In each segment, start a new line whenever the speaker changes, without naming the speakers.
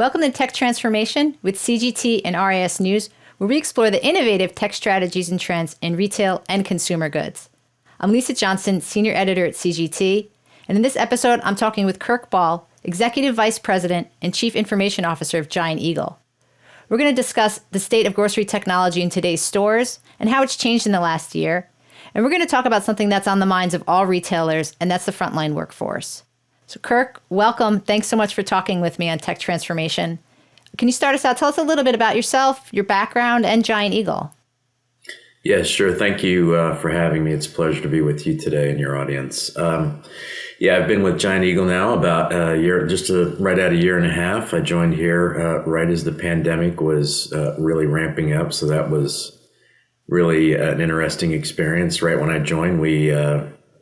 Welcome to Tech Transformation with CGT and RIS News, where we explore the innovative tech strategies and trends in retail and consumer goods. I'm Lisa Johnson, Senior Editor at CGT, and in this episode, I'm talking with Kirk Ball, Executive Vice President and Chief Information Officer of Giant Eagle. We're going to discuss the state of grocery technology in today's stores and how it's changed in the last year. And we're going to talk about something that's on the minds of all retailers, and that's the frontline workforce. So Kirk, welcome. Thanks so much for talking with me on Tech Transformation. Can you start us out? Tell us a little bit about yourself, your background, and Giant Eagle.
Yeah, sure. Thank you for having me. It's a pleasure to be with you today and your audience. I've been with Giant Eagle now about a year, right at a year and a half. I joined here right as the pandemic was really ramping up. So that was really an interesting experience. Right when I joined, we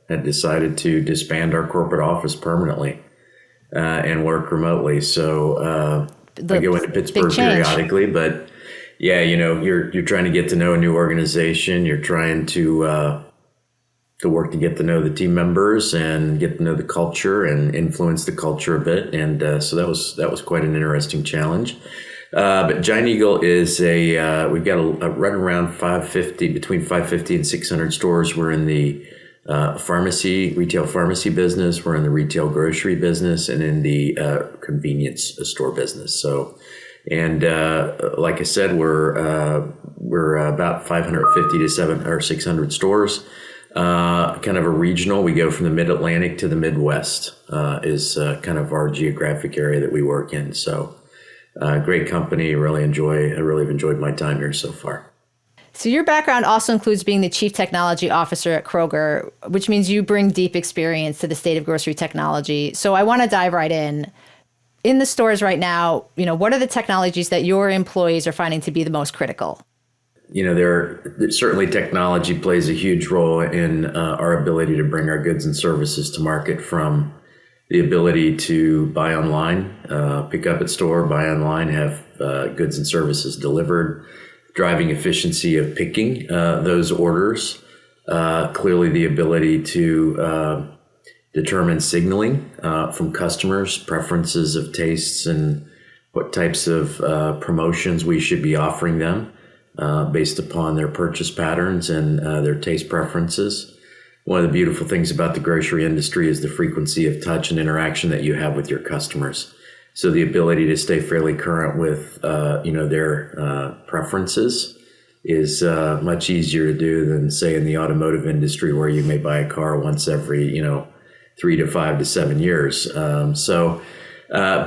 had decided to disband our corporate office permanently and work remotely. So I go into Pittsburgh periodically, but yeah, you're trying to get to know a new organization. You're trying to work to get to know the team members and get to know the culture and influence the culture a bit. And so that was quite an interesting challenge. But Giant Eagle is we've got a right around between 550 and 600 stores. We're in the retail pharmacy business. We're in the retail grocery business and in the convenience store business. So, and like I said, we're about 550 to 700 or 600 stores. Kind of a regional. We go from the Mid-Atlantic to the Midwest is kind of our geographic area that we work in. So, great company. I really have enjoyed my time here so far.
So your background also includes being the Chief Technology Officer at Kroger, which means you bring deep experience to the state of grocery technology. So I want to dive right in. In the stores right now, what are the technologies that your employees are finding to be the most critical?
Certainly technology plays a huge role in our ability to bring our goods and services to market, from the ability to buy online, pick up at store, buy online, have goods and services delivered, driving efficiency of picking those orders, clearly the ability to determine signaling from customers, preferences of tastes and what types of promotions we should be offering them based upon their purchase patterns and their taste preferences. One of the beautiful things about the grocery industry is the frequency of touch and interaction that you have with your customers. So the ability to stay fairly current with, their preferences is much easier to do than, say, in the automotive industry, where you may buy a car once every, 3 to 5 to 7 years. But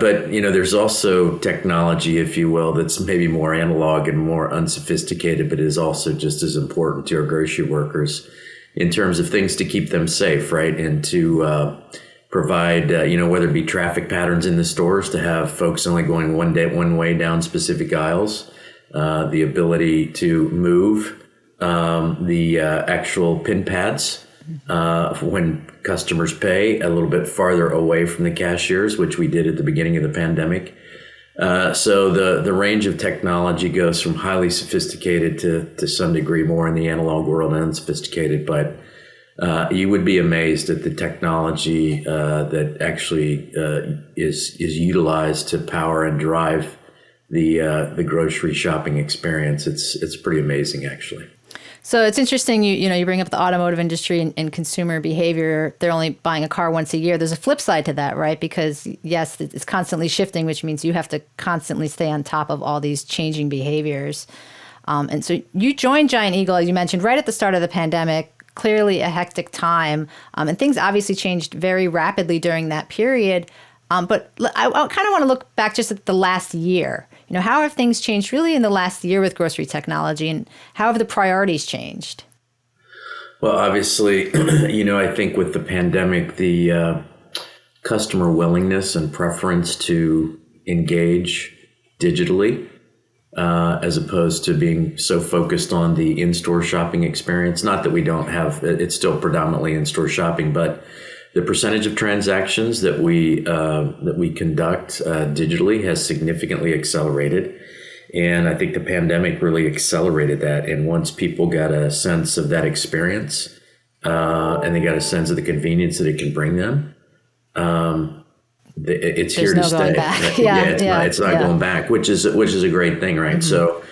there's also technology, if you will, that's maybe more analog and more unsophisticated, but is also just as important to our grocery workers in terms of things to keep them safe, right? And to provide, whether it be traffic patterns in the stores to have folks only going one way down specific aisles, the ability to move the actual pin pads when customers pay a little bit farther away from the cashiers, which we did at the beginning of the pandemic. So the range of technology goes from highly sophisticated to some degree more in the analog world and unsophisticated, but you would be amazed at the technology that actually is utilized to power and drive the grocery shopping experience. It's pretty amazing, actually.
So it's interesting, you bring up the automotive industry and consumer behavior. They're only buying a car once a year. There's a flip side to that, right? Because yes, it's constantly shifting, which means you have to constantly stay on top of all these changing behaviors. And so you joined Giant Eagle, as you mentioned, right at the start of the pandemic. Clearly a hectic time. And things obviously changed very rapidly during that period. But I kind of want to look back just at the last year. How have things changed really in the last year with grocery technology, and how have the priorities changed?
Well, obviously, I think with the pandemic, the customer willingness and preference to engage digitally as opposed to being so focused on the in-store shopping experience. Not that we don't have, it's still predominantly in-store shopping, but the percentage of transactions that we conduct digitally has significantly accelerated. And I think the pandemic really accelerated that. And once people got a sense of that experience and they got a sense of the convenience that it can bring them, it's
There's
here
no
to
going
stay.
back.
It's not going back, which is a great thing, right? So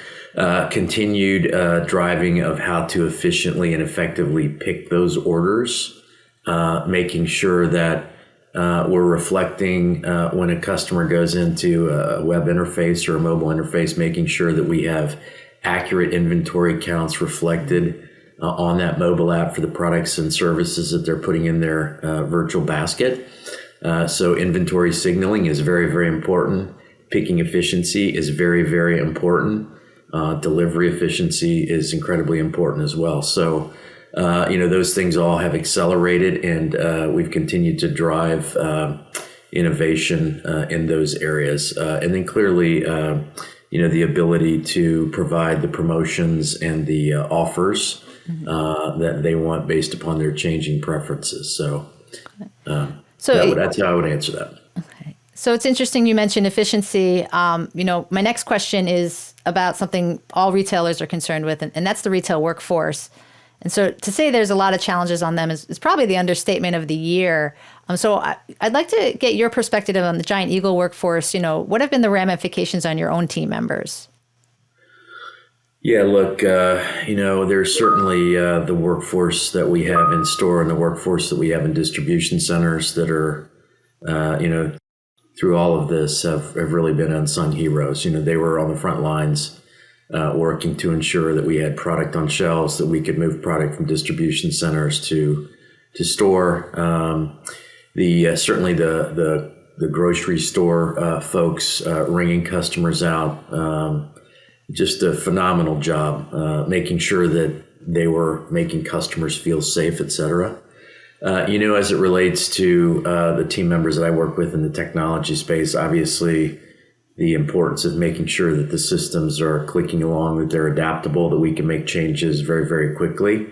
continued driving of how to efficiently and effectively pick those orders, making sure that we're reflecting when a customer goes into a web interface or a mobile interface, making sure that we have accurate inventory counts reflected on that mobile app for the products and services that they're putting in their virtual basket. So inventory signaling is very, very important. Picking efficiency is very, very important. Delivery efficiency is incredibly important as well. So, those things all have accelerated, and we've continued to drive innovation in those areas. And then clearly, the ability to provide the promotions and the offers that they want based upon their changing preferences. So that's how I would answer that.
Okay. So it's interesting you mentioned efficiency. My next question is about something all retailers are concerned with, and that's the retail workforce. And so to say there's a lot of challenges on them is probably the understatement of the year. So I'd like to get your perspective on the Giant Eagle workforce. What have been the ramifications on your own team members?
Yeah, look, there's certainly the workforce that we have in store and the workforce that we have in distribution centers that are, through all of this have really been unsung heroes. They were on the front lines working to ensure that we had product on shelves, that we could move product from distribution centers to store. Certainly the grocery store folks ringing customers out. Just a phenomenal job making sure that they were making customers feel safe, et cetera. As it relates to the team members that I work with in the technology space, obviously the importance of making sure that the systems are clicking along, that they're adaptable, that we can make changes very, very quickly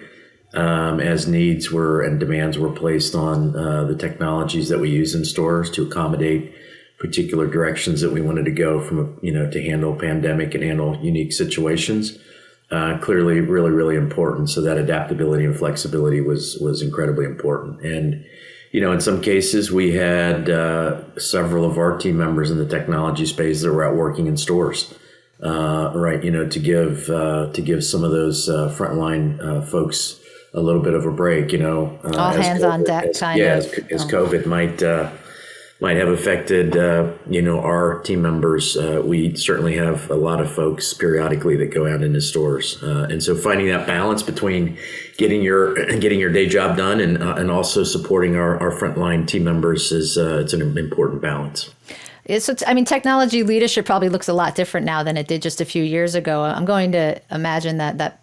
as needs were and demands were placed on the technologies that we use in stores to accommodate particular directions that we wanted to go from, to handle pandemic and handle unique situations. Clearly, really, really important. So that adaptability and flexibility was incredibly important. And, in some cases, we had several of our team members in the technology space that were out working in stores, to give some of those frontline folks a little bit of a break,
all hands on deck,
as COVID might have affected, our team members. We certainly have a lot of folks periodically that go out into stores, and so finding that balance between getting your day job done and also supporting our frontline team members it's an important balance.
So, technology leadership probably looks a lot different now than it did just a few years ago. I'm going to imagine that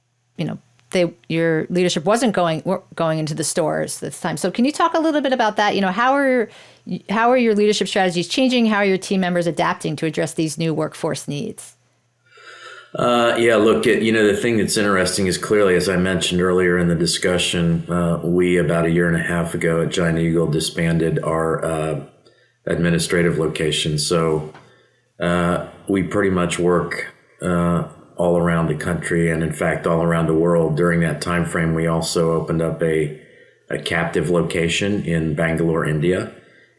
your leadership wasn't going into the stores this time. So can you talk a little bit about that? How are your leadership strategies changing? How are your team members adapting to address these new workforce needs?
Look, the thing that's interesting is clearly, as I mentioned earlier in the discussion, we about a year and a half ago at Giant Eagle disbanded our administrative location. So we pretty much work all around the country and in fact all around the world. During that time frame, we also opened up a captive location in Bangalore, India,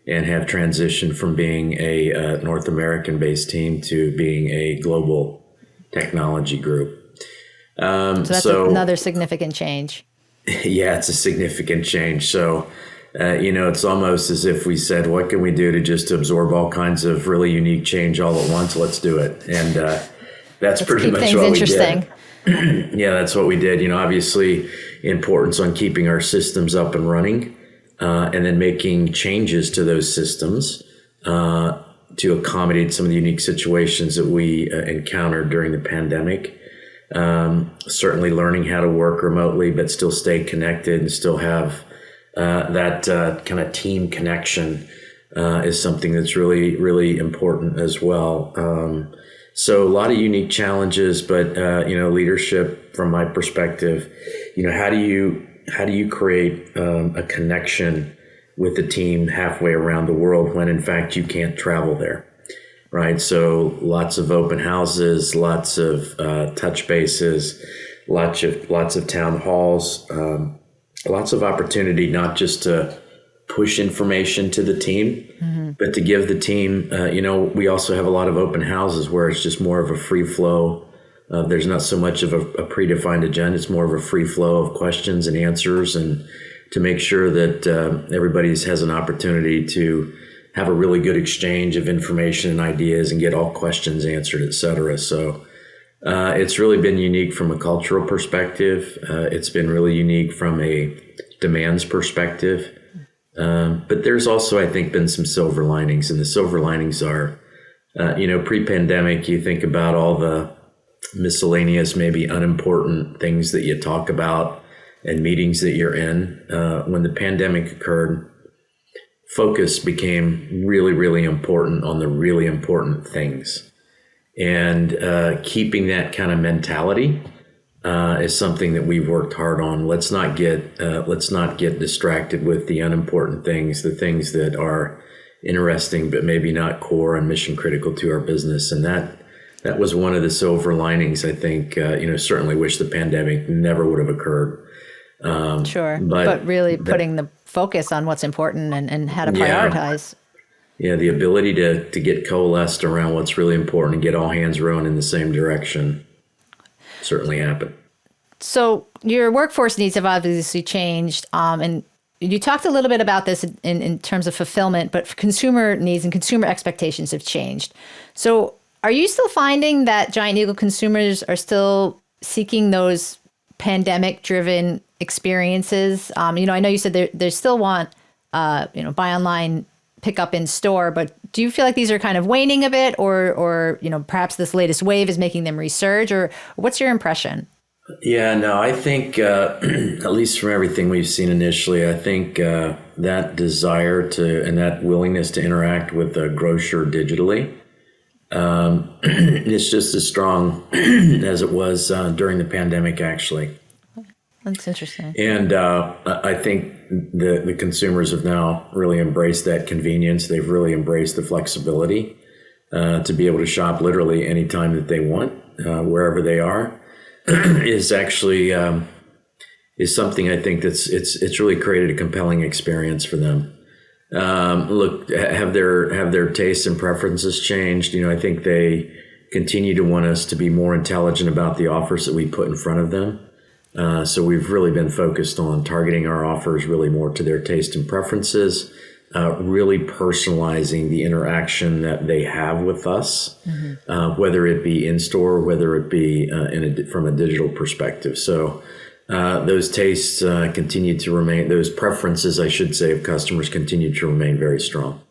and have transitioned from being a North American based team to being a global technology group.
So that's another significant change.
Yeah, it's a significant change. So it's almost as if we said, what can we do to just absorb all kinds of really unique change all at once? Let's do it. And that's pretty much what we did. Yeah, that's what we did. Obviously importance on keeping our systems up and running, and then making changes to those systems to accommodate some of the unique situations that we encountered during the pandemic. Certainly learning how to work remotely, but still stay connected and still have that kind of team connection is something that's really, really important as well. So a lot of unique challenges, but leadership from my perspective, how do you create a connection with the team halfway around the world when in fact you can't travel there, right? So lots of open houses, lots of touch bases, lots of town halls, lots of opportunity not just to push information to the team, but to give the team, we also have a lot of open houses where it's just more of a free flow. There's not so much of a predefined agenda. It's more of a free flow of questions and answers, and to make sure that everybody has an opportunity to have a really good exchange of information and ideas and get all questions answered, et cetera. So it's really been unique from a cultural perspective. It's been really unique from a demands perspective. But there's also, I think, been some silver linings, and the silver linings are, pre-pandemic, you think about all the miscellaneous, maybe unimportant things that you talk about and meetings that you're in. When the pandemic occurred, focus became really, really important on the really important things. And keeping that kind of mentality is something that we've worked hard on. Let's not get distracted with the unimportant things, the things that are interesting but maybe not core and mission critical to our business. And that was one of the silver linings. I think certainly wish the pandemic never would have occurred.
Sure, but really putting the focus on what's important and how to prioritize.
Yeah, the ability to get coalesced around what's really important and get all hands rowing in the same direction certainly happened.
So your workforce needs have obviously changed, and you talked a little bit about this in terms of fulfillment, but consumer needs and consumer expectations have changed. So are you still finding that Giant Eagle consumers are still seeking those pandemic-driven experiences? I know you said they still want, buy online, pick up in store, but do you feel like these are kind of waning a bit, or perhaps this latest wave is making them resurge, or what's your impression?
Yeah, no, I think at least from everything we've seen initially, I think that desire to and that willingness to interact with a grocer digitally is just as strong as it was during the pandemic, actually.
That's interesting.
And I think the consumers have now really embraced that convenience. They've really embraced the flexibility to be able to shop literally anytime that they want, wherever they are, is actually is something I think it's really created a compelling experience for them. Look, have their tastes and preferences changed? I think they continue to want us to be more intelligent about the offers that we put in front of them. So we've really been focused on targeting our offers really more to their taste and preferences, really personalizing the interaction that they have with us, whether it be in store, whether it be from a digital perspective. So those tastes continue to remain, those preferences, I should say, of customers continue to remain very strong.